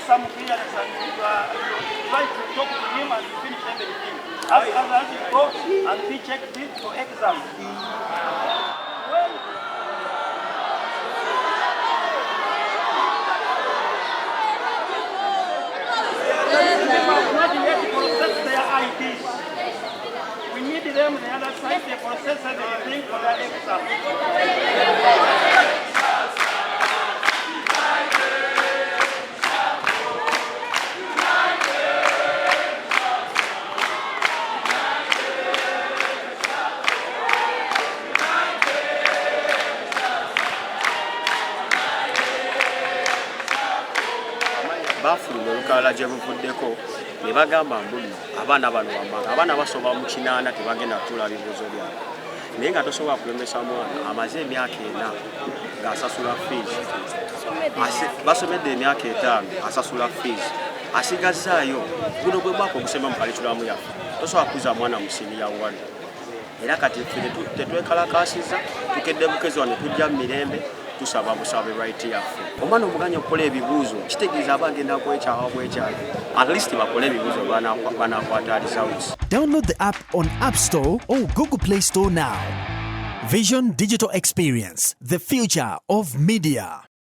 some clearance and try to talk to him and finish everything. After that, you go and be checked for exam. Not yet process their IDs. We need them on the other side, they process everything for their exam. Bafuluma olukalala gye buvuddeko ne bagamba mbuli abaana bano wammanga abaana basoba mu kinaana tebagenda kutula bibuuzo byabwe naye nga tosobola kulembesa mwana amaze emyaka 4 ng'asasula fees basomedde emyaka 5 asasula fees asigazaayo guno gwe mwaka ogusemba mu kalikulamu yaffe tosobola kuza mwana mu siniya 1 era kati ffe tetwekalakasiza tukedde bukezi wano tujja mu mirembe tusaba busabe right yaffe omwana omuganya okukola ebibuuzo kitegeeza abagenda kwekyawa bwekyali at least bakole ebibuuzo banakwataliza usi. Download the app on App Store or Google Play Store now. Vision Digital Experience, the future of media.